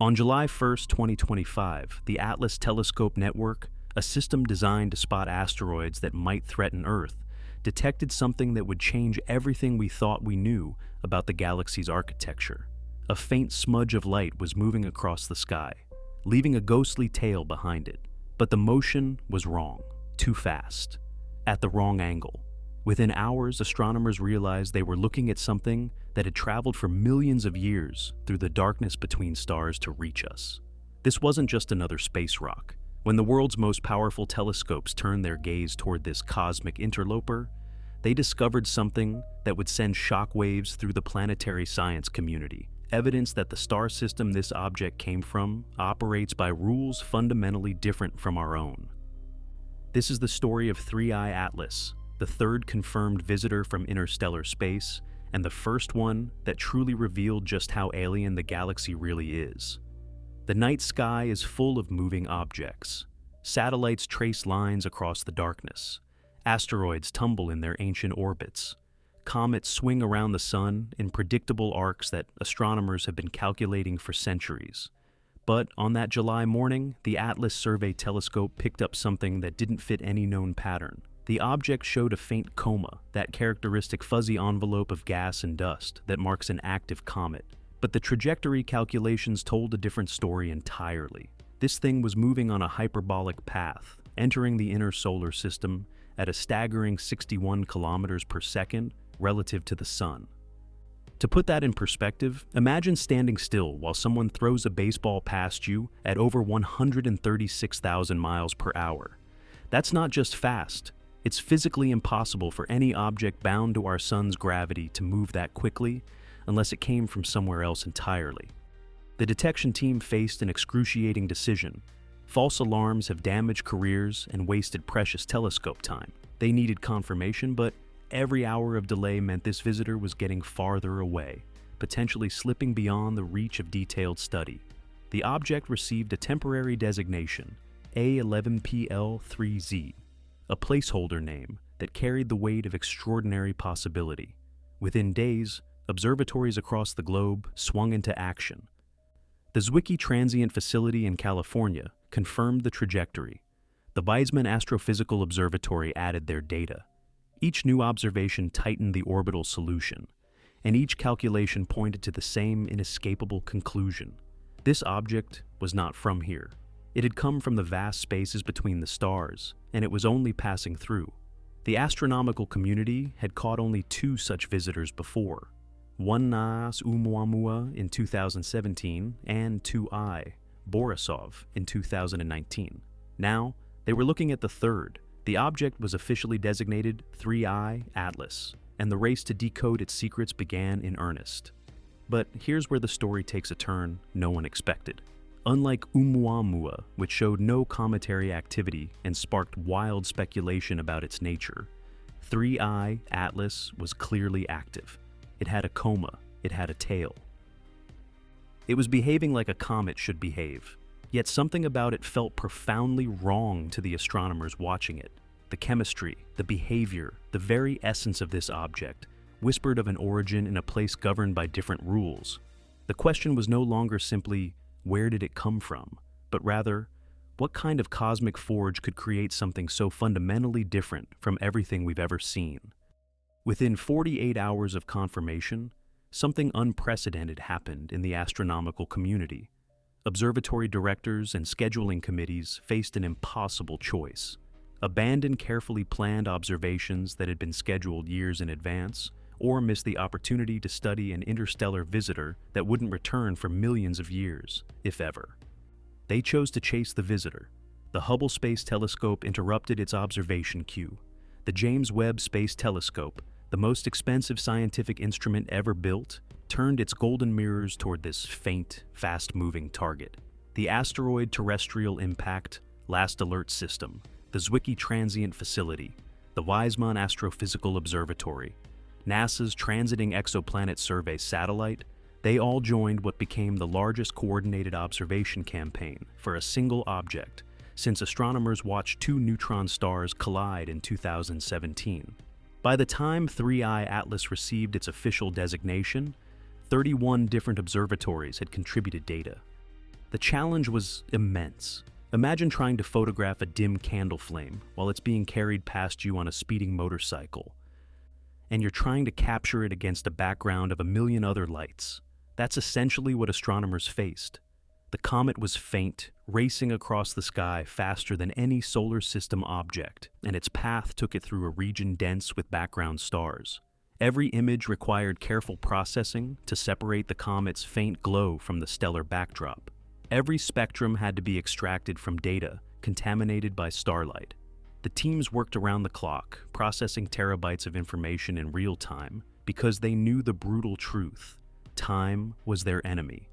On July 1st, 2025, the Atlas Telescope Network, a system designed to spot asteroids that might threaten Earth, detected something that would change everything we thought we knew about the galaxy's architecture. A faint smudge of light was moving across the sky, leaving a ghostly tail behind it. But the motion was wrong, too fast, at the wrong angle. Within hours, astronomers realized they were looking at something that had traveled for millions of years through the darkness between stars to reach us. This wasn't just another space rock. When the world's most powerful telescopes turned their gaze toward this cosmic interloper, they discovered something that would send shockwaves through the planetary science community. Evidence that the star system this object came from operates by rules fundamentally different from our own. This is the story of 3I Atlas, the third confirmed visitor from interstellar space, and the first one that truly revealed just how alien the galaxy really is. The night sky is full of moving objects. Satellites trace lines across the darkness. Asteroids tumble in their ancient orbits. Comets swing around the sun in predictable arcs that astronomers have been calculating for centuries. But on that July morning, the Atlas Survey Telescope picked up something that didn't fit any known pattern. The object showed a faint coma, that characteristic fuzzy envelope of gas and dust that marks an active comet. But the trajectory calculations told a different story entirely. This thing was moving on a hyperbolic path, entering the inner solar system at a staggering 61 kilometers per second relative to the sun. To put that in perspective, imagine standing still while someone throws a baseball past you at over 136,000 miles per hour. That's not just fast. It's physically impossible for any object bound to our sun's gravity to move that quickly unless it came from somewhere else entirely. The detection team faced an excruciating decision. False alarms have damaged careers and wasted precious telescope time. They needed confirmation, but every hour of delay meant this visitor was getting farther away, potentially slipping beyond the reach of detailed study. The object received a temporary designation, A11PL3Z, a placeholder name that carried the weight of extraordinary possibility. Within days, observatories across the globe swung into action. The Zwicky Transient Facility in California confirmed the trajectory. The Weizmann Astrophysical Observatory added their data. Each new observation tightened the orbital solution, and each calculation pointed to the same inescapable conclusion. This object was not from here. It had come from the vast spaces between the stars, and it was only passing through. The astronomical community had caught only two such visitors before, one Naas Oumuamua in 2017 and 2I, Borisov, in 2019. Now, they were looking at the third. The object was officially designated 3I Atlas, and the race to decode its secrets began in earnest. But here's where the story takes a turn no one expected. Unlike Oumuamua, which showed no cometary activity and sparked wild speculation about its nature, 3I Atlas was clearly active. It had a coma, it had a tail. It was behaving like a comet should behave, yet something about it felt profoundly wrong to the astronomers watching it. The chemistry, the behavior, the very essence of this object whispered of an origin in a place governed by different rules. The question was no longer simply, where did it come from? But rather, what kind of cosmic forge could create something so fundamentally different from everything we've ever seen? Within 48 hours of confirmation, something unprecedented happened in the astronomical community. Observatory directors and scheduling committees faced an impossible choice: abandon carefully planned observations that had been scheduled years in advance, or miss the opportunity to study an interstellar visitor that wouldn't return for millions of years, if ever. They chose to chase the visitor. The Hubble Space Telescope interrupted its observation queue. The James Webb Space Telescope, the most expensive scientific instrument ever built, turned its golden mirrors toward this faint, fast-moving target. The Asteroid Terrestrial Impact Last Alert System, the Zwicky Transient Facility, the Weizmann Astrophysical Observatory, NASA's Transiting Exoplanet Survey satellite, they all joined what became the largest coordinated observation campaign for a single object since astronomers watched two neutron stars collide in 2017. By the time 3I Atlas received its official designation, 31 different observatories had contributed data. The challenge was immense. Imagine trying to photograph a dim candle flame while it's being carried past you on a speeding motorcycle, and you're trying to capture it against a background of a million other lights. That's essentially what astronomers faced. The comet was faint, racing across the sky faster than any solar system object, and its path took it through a region dense with background stars. Every image required careful processing to separate the comet's faint glow from the stellar backdrop. Every spectrum had to be extracted from data contaminated by starlight. The teams worked around the clock, processing terabytes of information in real time, because they knew the brutal truth: time was their enemy.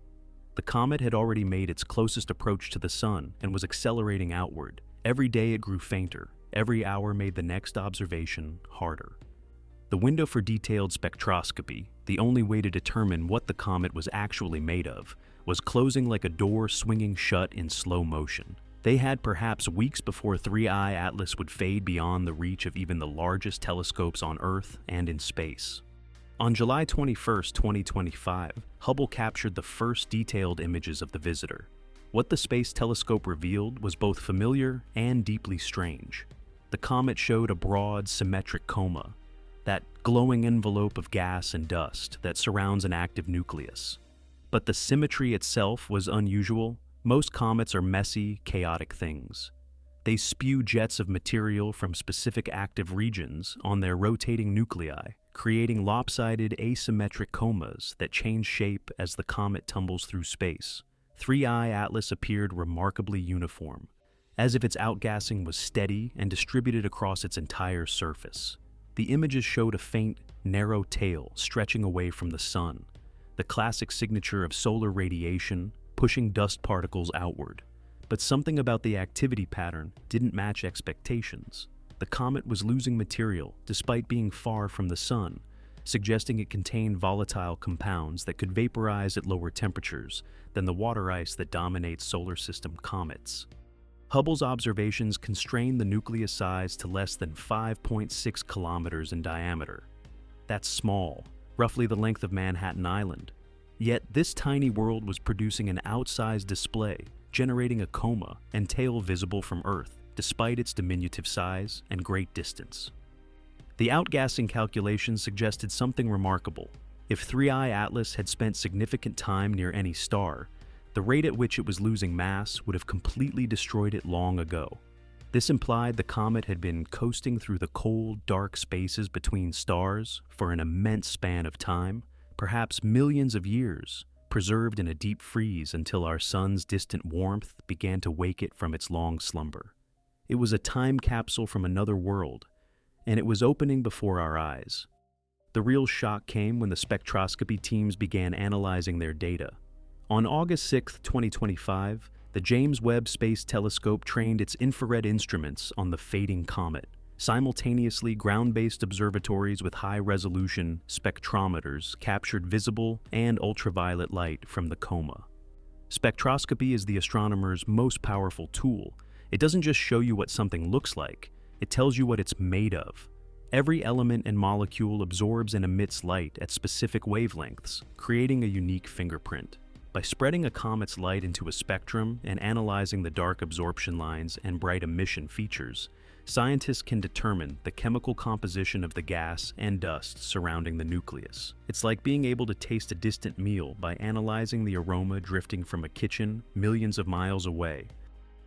The comet had already made its closest approach to the sun and was accelerating outward. Every day it grew fainter. Every hour made the next observation harder. The window for detailed spectroscopy, the only way to determine what the comet was actually made of, was closing like a door swinging shut in slow motion. They had perhaps weeks before 3I Atlas would fade beyond the reach of even the largest telescopes on Earth and in space. On July 21, 2025, Hubble captured the first detailed images of the visitor. What the Space Telescope revealed was both familiar and deeply strange. The comet showed a broad, symmetric coma, that glowing envelope of gas and dust that surrounds an active nucleus. But the symmetry itself was unusual. Most comets are messy, chaotic things. They spew jets of material from specific active regions on their rotating nuclei, creating lopsided, asymmetric comas that change shape as the comet tumbles through space. 3I Atlas appeared remarkably uniform, as if its outgassing was steady and distributed across its entire surface. The images showed a faint, narrow tail stretching away from the sun, the classic signature of solar radiation pushing dust particles outward. But something about the activity pattern didn't match expectations. The comet was losing material despite being far from the sun, suggesting it contained volatile compounds that could vaporize at lower temperatures than the water ice that dominates solar system comets. Hubble's observations constrained the nucleus size to less than 5.6 kilometers in diameter. That's small, roughly the length of Manhattan Island. Yet this tiny world was producing an outsized display, generating a coma and tail visible from Earth, despite its diminutive size and great distance. The outgassing calculations suggested something remarkable. If 3I Atlas had spent significant time near any star, the rate at which it was losing mass would have completely destroyed it long ago. This implied the comet had been coasting through the cold, dark spaces between stars for an immense span of time, perhaps millions of years, preserved in a deep freeze until our sun's distant warmth began to wake it from its long slumber. It was a time capsule from another world, and it was opening before our eyes. The real shock came when the spectroscopy teams began analyzing their data. On August 6, 2025, the James Webb Space Telescope trained its infrared instruments on the fading comet. Simultaneously, ground-based observatories with high-resolution spectrometers captured visible and ultraviolet light from the coma. Spectroscopy is the astronomer's most powerful tool. It doesn't just show you what something looks like, it tells you what it's made of. Every element and molecule absorbs and emits light at specific wavelengths, creating a unique fingerprint. By spreading a comet's light into a spectrum and analyzing the dark absorption lines and bright emission features, scientists can determine the chemical composition of the gas and dust surrounding the nucleus. It's like being able to taste a distant meal by analyzing the aroma drifting from a kitchen millions of miles away.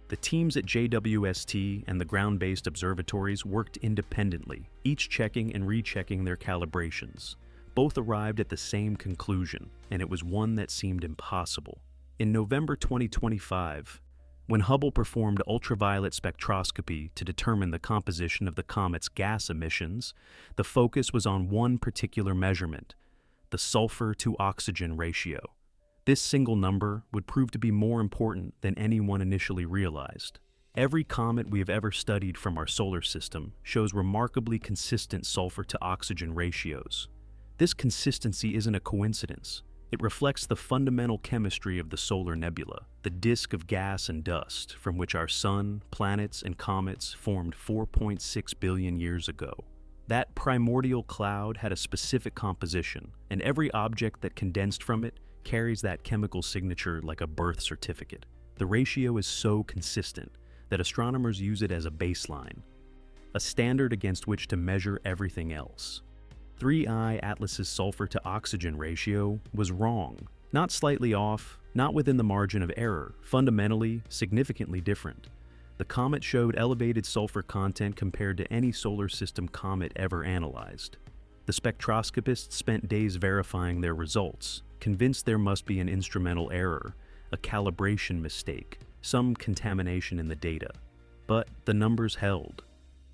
The teams at JWST and the ground-based observatories worked independently, each checking and rechecking their calibrations. Both arrived at the same conclusion, and it was one that seemed impossible. In November 2025, when Hubble performed ultraviolet spectroscopy to determine the composition of the comet's gas emissions, the focus was on one particular measurement, the sulfur-to-oxygen ratio. This single number would prove to be more important than anyone initially realized. Every comet we have ever studied from our solar system shows remarkably consistent sulfur-to-oxygen ratios. This consistency isn't a coincidence. It reflects the fundamental chemistry of the solar nebula, the disk of gas and dust from which our sun, planets, and comets formed 4.6 billion years ago. That primordial cloud had a specific composition, and every object that condensed from it carries that chemical signature like a birth certificate. The ratio is so consistent that astronomers use it as a baseline, a standard against which to measure everything else. 3I Atlas's sulfur-to-oxygen ratio was wrong. Not slightly off, not within the margin of error, fundamentally, significantly different. The comet showed elevated sulfur content compared to any solar system comet ever analyzed. The spectroscopists spent days verifying their results, convinced there must be an instrumental error, a calibration mistake, some contamination in the data. But the numbers held.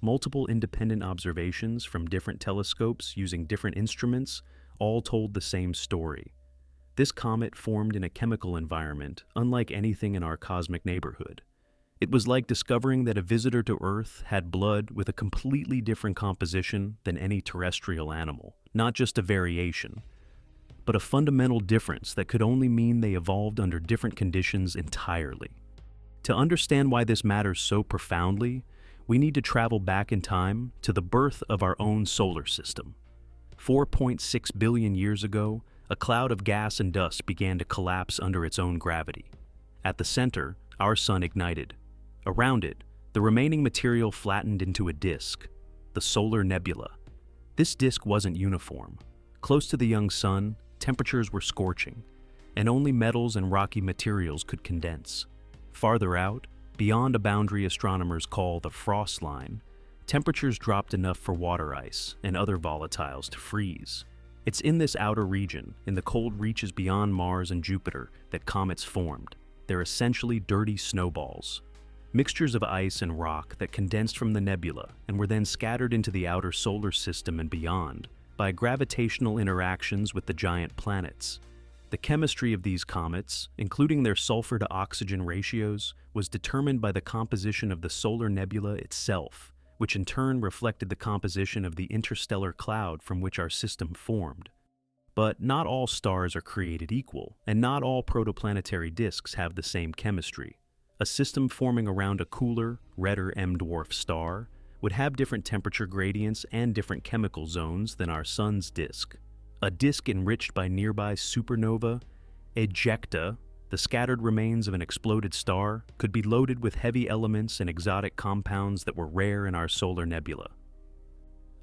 Multiple independent observations from different telescopes using different instruments all told the same story. This comet formed in a chemical environment unlike anything in our cosmic neighborhood. It was like discovering that a visitor to Earth had blood with a completely different composition than any terrestrial animal, not just a variation, but a fundamental difference that could only mean they evolved under different conditions entirely. To understand why this matters so profoundly, we need to travel back in time to the birth of our own solar system. 4.6 billion years ago, a cloud of gas and dust began to collapse under its own gravity. At the center, our sun ignited. Around it, the remaining material flattened into a disk, the solar nebula. This disk wasn't uniform. Close to the young sun, temperatures were scorching, and only metals and rocky materials could condense. Farther out, beyond a boundary astronomers call the frost line, temperatures dropped enough for water ice and other volatiles to freeze. It's in this outer region, in the cold reaches beyond Mars and Jupiter, that comets formed. They're essentially dirty snowballs, mixtures of ice and rock that condensed from the nebula and were then scattered into the outer solar system and beyond by gravitational interactions with the giant planets. The chemistry of these comets, including their sulfur-to-oxygen ratios, was determined by the composition of the solar nebula itself, which in turn reflected the composition of the interstellar cloud from which our system formed. But not all stars are created equal, and not all protoplanetary disks have the same chemistry. A system forming around a cooler, redder M-dwarf star would have different temperature gradients and different chemical zones than our sun's disk. A disk enriched by nearby supernova ejecta, the scattered remains of an exploded star, could be loaded with heavy elements and exotic compounds that were rare in our solar nebula.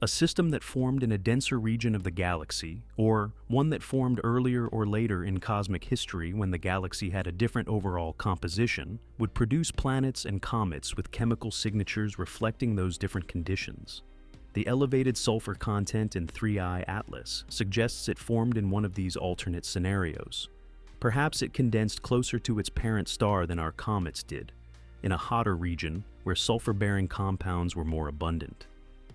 A system that formed in a denser region of the galaxy, or one that formed earlier or later in cosmic history when the galaxy had a different overall composition, would produce planets and comets with chemical signatures reflecting those different conditions. The elevated sulfur content in 3I Atlas suggests it formed in one of these alternate scenarios. Perhaps it condensed closer to its parent star than our comets did, in a hotter region where sulfur-bearing compounds were more abundant.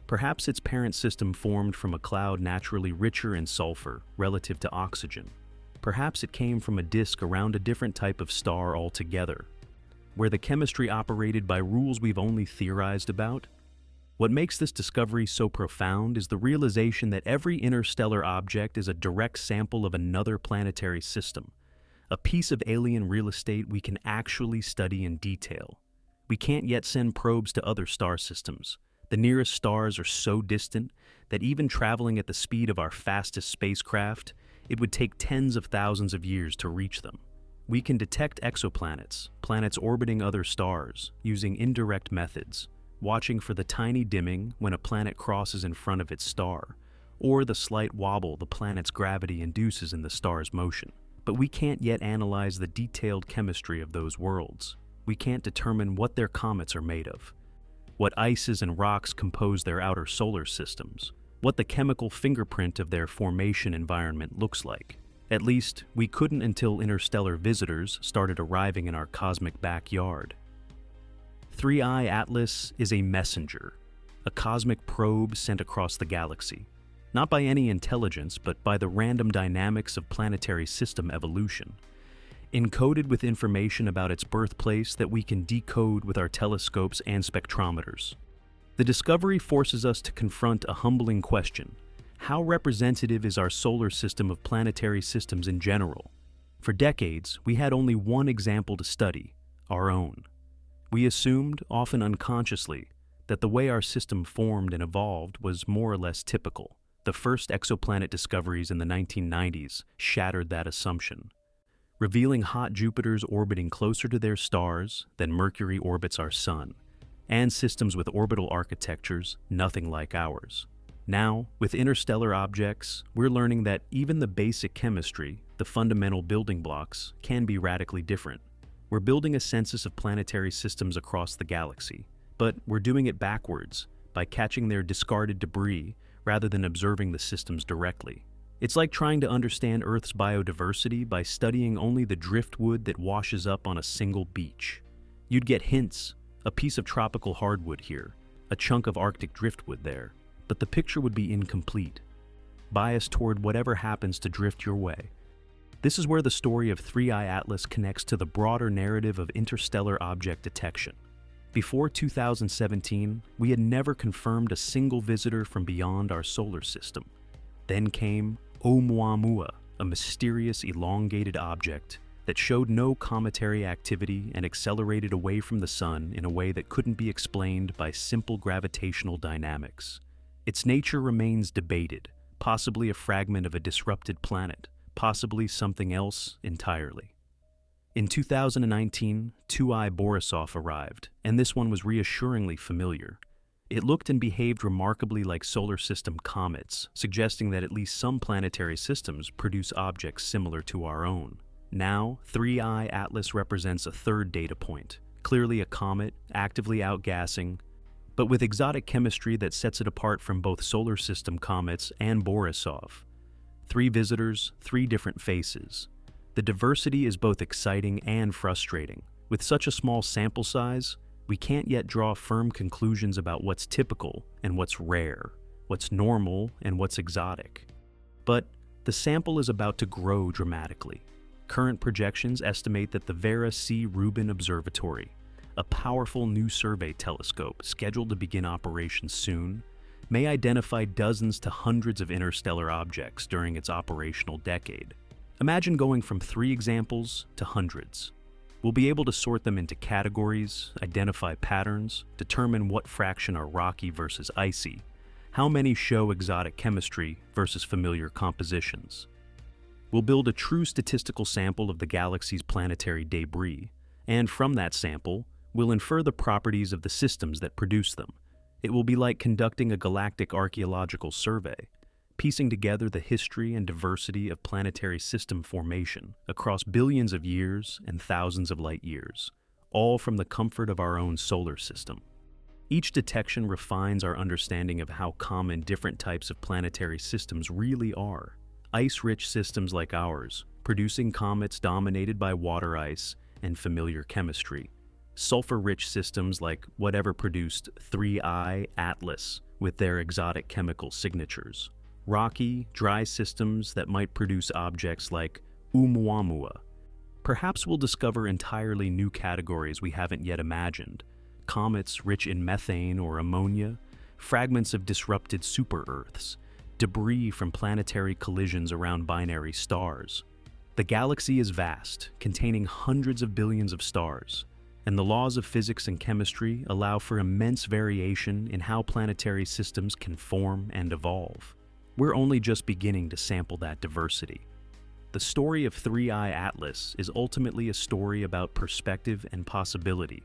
Perhaps its parent system formed from a cloud naturally richer in sulfur relative to oxygen. Perhaps it came from a disk around a different type of star altogether, where the chemistry operated by rules we've only theorized about. What makes this discovery so profound is the realization that every interstellar object is a direct sample of another planetary system, a piece of alien real estate we can actually study in detail. We can't yet send probes to other star systems. The nearest stars are so distant that even traveling at the speed of our fastest spacecraft, it would take tens of thousands of years to reach them. We can detect exoplanets, planets orbiting other stars, using indirect methods, watching for the tiny dimming when a planet crosses in front of its star, or the slight wobble the planet's gravity induces in the star's motion. But we can't yet analyze the detailed chemistry of those worlds. We can't determine what their comets are made of, what ices and rocks compose their outer solar systems, what the chemical fingerprint of their formation environment looks like. At least, we couldn't until interstellar visitors started arriving in our cosmic backyard. 3I Atlas is a messenger, a cosmic probe sent across the galaxy, not by any intelligence, but by the random dynamics of planetary system evolution, encoded with information about its birthplace that we can decode with our telescopes and spectrometers. The discovery forces us to confront a humbling question: how representative is our solar system of planetary systems in general? For decades, we had only one example to study: our own. We assumed, often unconsciously, that the way our system formed and evolved was more or less typical. The first exoplanet discoveries in the 1990s shattered that assumption. revealing hot Jupiters orbiting closer to their stars than Mercury orbits our Sun, and systems with orbital architectures nothing like ours. Now, with interstellar objects, we're learning that even the basic chemistry, the fundamental building blocks, can be radically different. We're building a census of planetary systems across the galaxy, but we're doing it backwards, by catching their discarded debris rather than observing the systems directly. It's like trying to understand Earth's biodiversity by studying only the driftwood that washes up on a single beach. You'd get hints, a piece of tropical hardwood here, a chunk of Arctic driftwood there, but the picture would be incomplete, biased toward whatever happens to drift your way. This is where the story of 3I Atlas connects to the broader narrative of interstellar object detection. Before 2017, we had never confirmed a single visitor from beyond our solar system. Then came Oumuamua, a mysterious elongated object that showed no cometary activity and accelerated away from the Sun in a way that couldn't be explained by simple gravitational dynamics. Its nature remains debated, possibly a fragment of a disrupted planet, possibly something else entirely. In 2019, 2I Borisov arrived, and this one was reassuringly familiar. It looked and behaved remarkably like solar system comets, suggesting that at least some planetary systems produce objects similar to our own. Now, 3I Atlas represents a third data point, clearly a comet, actively outgassing, but with exotic chemistry that sets it apart from both solar system comets and Borisov. 3 visitors, 3 different faces. The diversity is both exciting and frustrating. With such a small sample size, we can't yet draw firm conclusions about what's typical and what's rare, what's normal and what's exotic. But the sample is about to grow dramatically. Current projections estimate that the Vera C. Rubin Observatory, a powerful new survey telescope scheduled to begin operations soon, may identify dozens to hundreds of interstellar objects during its operational decade. Imagine going from 3 examples to hundreds. We'll be able to sort them into categories, identify patterns, determine what fraction are rocky versus icy, how many show exotic chemistry versus familiar compositions. We'll build a true statistical sample of the galaxy's planetary debris, and from that sample, we'll infer the properties of the systems that produce them. It will be like conducting a galactic archaeological survey, piecing together the history and diversity of planetary system formation across billions of years and thousands of light years, all from the comfort of our own solar system. Each detection refines our understanding of how common different types of planetary systems really are. Ice-rich systems like ours, producing comets dominated by water ice and familiar chemistry. Sulfur-rich systems like whatever produced 3I Atlas with their exotic chemical signatures. Rocky, dry systems that might produce objects like Oumuamua. Perhaps we'll discover entirely new categories we haven't yet imagined. Comets rich in methane or ammonia, fragments of disrupted super-Earths, debris from planetary collisions around binary stars. The galaxy is vast, containing hundreds of billions of stars, and the laws of physics and chemistry allow for immense variation in how planetary systems can form and evolve. We're only just beginning to sample that diversity. The story of 3I Atlas is ultimately a story about perspective and possibility.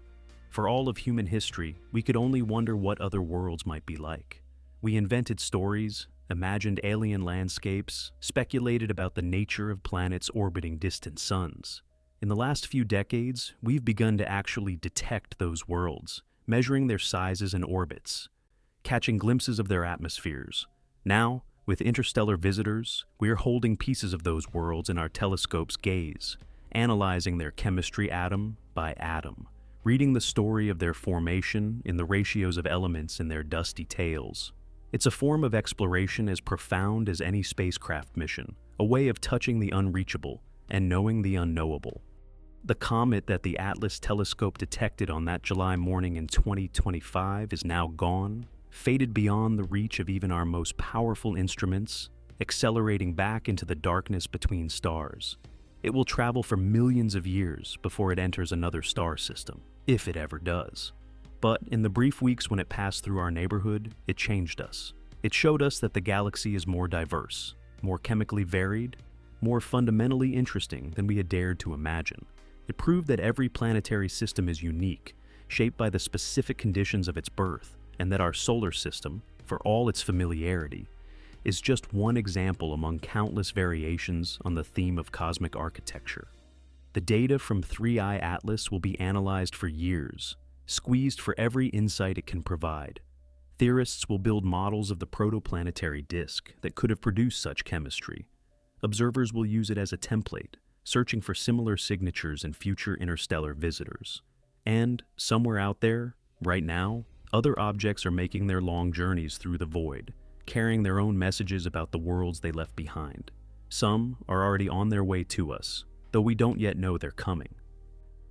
For all of human history, we could only wonder what other worlds might be like. We invented stories, imagined alien landscapes, speculated about the nature of planets orbiting distant suns. In the last few decades, we've begun to actually detect those worlds, measuring their sizes and orbits, catching glimpses of their atmospheres. Now, with interstellar visitors, we're holding pieces of those worlds in our telescope's gaze, analyzing their chemistry atom by atom, reading the story of their formation in the ratios of elements in their dusty tails. It's a form of exploration as profound as any spacecraft mission, a way of touching the unreachable and knowing the unknowable. The comet that the Atlas telescope detected on that July morning in 2025 is now gone, faded beyond the reach of even our most powerful instruments, accelerating back into the darkness between stars. It will travel for millions of years before it enters another star system, if it ever does. But in the brief weeks when it passed through our neighborhood, it changed us. It showed us that the galaxy is more diverse, more chemically varied, more fundamentally interesting than we had dared to imagine. It proved that every planetary system is unique, shaped by the specific conditions of its birth, and that our solar system, for all its familiarity, is just one example among countless variations on the theme of cosmic architecture. The data from 3i Atlas will be analyzed for years, squeezed for every insight it can provide. Theorists will build models of the protoplanetary disk that could have produced such chemistry. Observers will use it as a template, searching for similar signatures in future interstellar visitors. And, somewhere out there, right now, other objects are making their long journeys through the void, carrying their own messages about the worlds they left behind. Some are already on their way to us, though we don't yet know they're coming.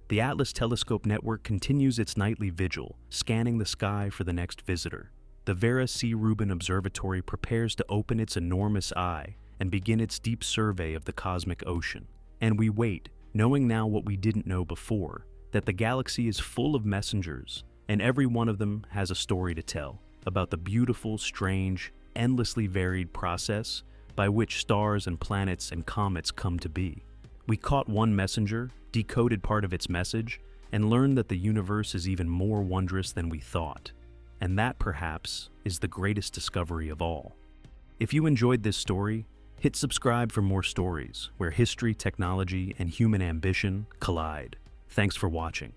The Atlas Telescope Network continues its nightly vigil, scanning the sky for the next visitor. The Vera C. Rubin Observatory prepares to open its enormous eye and begin its deep survey of the cosmic ocean. And we wait, knowing now what we didn't know before, that the galaxy is full of messengers, and every one of them has a story to tell about the beautiful, strange, endlessly varied process by which stars and planets and comets come to be. We caught one messenger, decoded part of its message, and learned that the universe is even more wondrous than we thought. And that, perhaps, is the greatest discovery of all. If you enjoyed this story, hit subscribe for more stories where history, technology, and human ambition collide. Thanks for watching.